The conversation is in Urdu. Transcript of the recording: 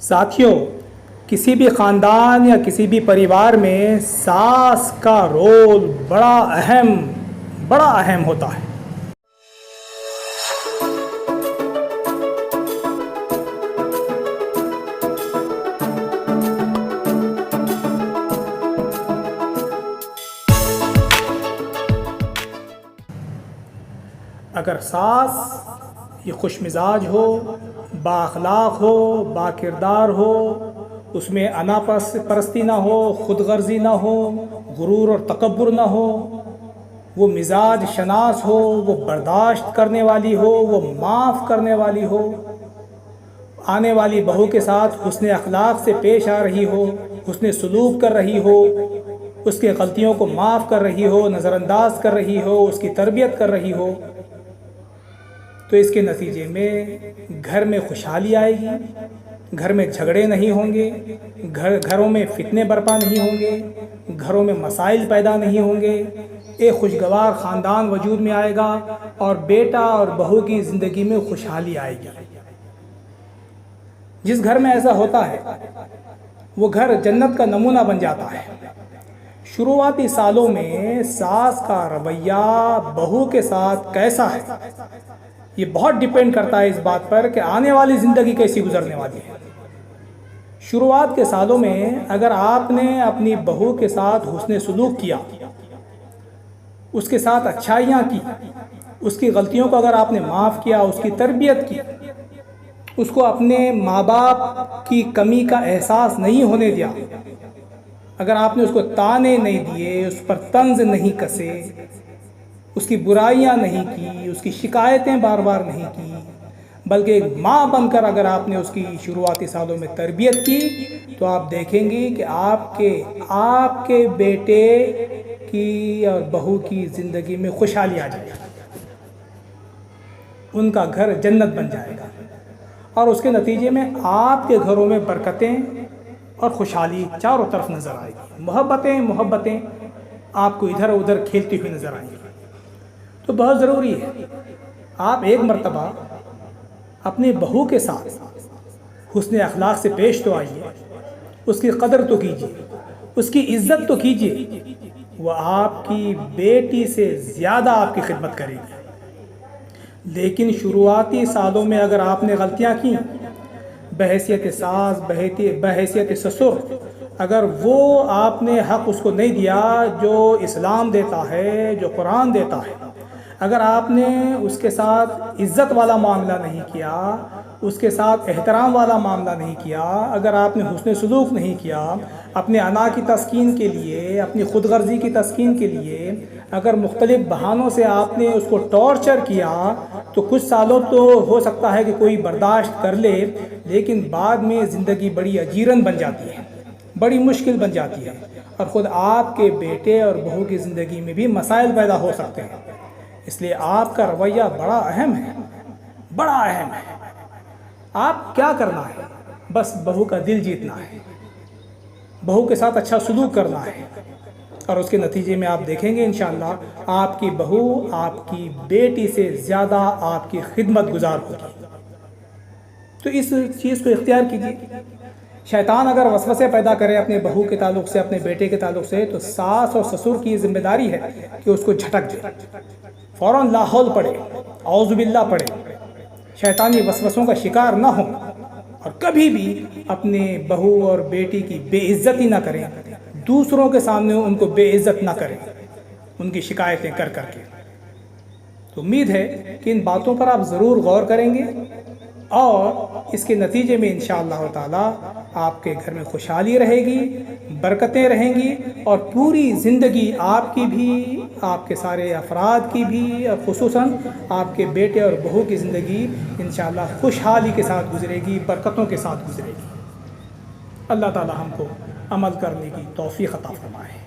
ساتھیوں، کسی بھی خاندان یا کسی بھی پریوار میں ساس کا رول بڑا اہم ہوتا ہے۔ اگر ساس یہ خوش مزاج ہو، با اخلاق ہو، با کردار ہو، اس میں انا پرستی نہ ہو، خود غرضی نہ ہو، غرور اور تکبر نہ ہو، وہ مزاج شناس ہو، وہ برداشت کرنے والی ہو، وہ معاف کرنے والی ہو، آنے والی بہو کے ساتھ حسن اخلاق سے پیش آ رہی ہو، حسن سلوک کر رہی ہو، اس کے غلطیوں کو معاف کر رہی ہو، نظر انداز کر رہی ہو، اس کی تربیت کر رہی ہو، تو اس کے نتیجے میں گھر میں خوشحالی آئے گی، گھر میں جھگڑے نہیں ہوں گے، گھروں میں فتنے برپا نہیں ہوں گے، گھروں میں مسائل پیدا نہیں ہوں گے، ایک خوشگوار خاندان وجود میں آئے گا اور بیٹا اور بہو کی زندگی میں خوشحالی آئے گی۔ جس گھر میں ایسا ہوتا ہے وہ گھر جنت کا نمونہ بن جاتا ہے۔ شروعاتی سالوں میں ساس کا رویہ بہو کے ساتھ کیسا ہے، یہ بہت ڈیپینڈ کرتا ہے اس بات پر کہ آنے والی زندگی کیسی گزرنے والی ہے۔ شروعات کے سالوں میں اگر آپ نے اپنی بہو کے ساتھ حسن سلوک کیا، اس کے ساتھ اچھائیاں کی، اس کی غلطیوں کو اگر آپ نے معاف کیا، اس کی تربیت کی، اس کو اپنے ماں باپ کی کمی کا احساس نہیں ہونے دیا، اگر آپ نے اس کو تانے نہیں دیے، اس پر طنز نہیں کسے، اس کی برائیاں نہیں کی، اس کی شکایتیں بار بار نہیں کی، بلکہ ایک ماں بن کر اگر آپ نے اس کی شروعاتی سالوں میں تربیت کی، تو آپ دیکھیں گی کہ آپ کے بیٹے کی اور بہو کی زندگی میں خوشحالی آ جائے گی، ان کا گھر جنت بن جائے گا، اور اس کے نتیجے میں آپ کے گھروں میں برکتیں اور خوشحالی چاروں طرف نظر آئے گی، محبتیں آپ کو ادھر ادھر کھیلتی ہوئی نظر آئیں گی۔ تو بہت ضروری ہے آپ ایک مرتبہ اپنی بہو کے ساتھ حسن اخلاق سے پیش تو آئیے، اس کی قدر تو کیجیے، اس کی عزت تو کیجیے، وہ آپ کی بیٹی سے زیادہ آپ کی خدمت کرے گی۔ لیکن شروعاتی سالوں میں اگر آپ نے غلطیاں کی، بحیثیت ساس، بحیثیت سسر، اگر وہ آپ نے حق اس کو نہیں دیا جو اسلام دیتا ہے، جو قرآن دیتا ہے، اگر آپ نے اس کے ساتھ عزت والا معاملہ نہیں کیا، اس کے ساتھ احترام والا معاملہ نہیں کیا، اگر آپ نے حسن سلوک نہیں کیا، اپنے انا کی تسکین کے لیے، اپنی خود غرضی کی تسکین کے لیے اگر مختلف بہانوں سے آپ نے اس کو ٹارچر کیا، تو کچھ سالوں تو ہو سکتا ہے کہ کوئی برداشت کر لے، لیکن بعد میں زندگی بڑی اجیرن بن جاتی ہے، بڑی مشکل بن جاتی ہے، اور خود آپ کے بیٹے اور بہو کی زندگی میں بھی مسائل پیدا ہو سکتے ہیں۔ اس لیے آپ کا رویہ بڑا اہم ہے۔ آپ کیا کرنا ہے؟ بس بہو کا دل جیتنا ہے، بہو کے ساتھ اچھا سلوک کرنا ہے، اور اس کے نتیجے میں آپ دیکھیں گے انشاءاللہ آپ کی بہو آپ کی بیٹی سے زیادہ آپ کی خدمت گزار ہوگی۔ تو اس چیز کو اختیار کیجیے۔ شیطان اگر وسوسے پیدا کرے اپنے بہو کے تعلق سے، اپنے بیٹے کے تعلق سے، تو ساس اور سسر کی ذمہ داری ہے کہ اس کو جھٹک دے، فوراً لا حول پڑھے، اعوذ باللہ پڑھے، شیطانی وسوسوں کا شکار نہ ہو، اور کبھی بھی اپنے بہو اور بیٹی کی بے عزتی نہ کریں، دوسروں کے سامنے ان کو بے عزت نہ کریں ان کی شکایتیں کر کے۔ تو امید ہے کہ ان باتوں پر آپ ضرور غور کریں گے، اور اس کے نتیجے میں انشاءاللہ تعالی آپ کے گھر میں خوشحالی رہے گی، برکتیں رہیں گی، اور پوری زندگی آپ کی بھی، آپ کے سارے افراد کی بھی، اور خصوصاً آپ کے بیٹے اور بہو کی زندگی انشاءاللہ خوشحالی کے ساتھ گزرے گی، برکتوں کے ساتھ گزرے گی۔ اللہ تعالی ہم کو عمل کرنے کی توفیق عطا فرمائے۔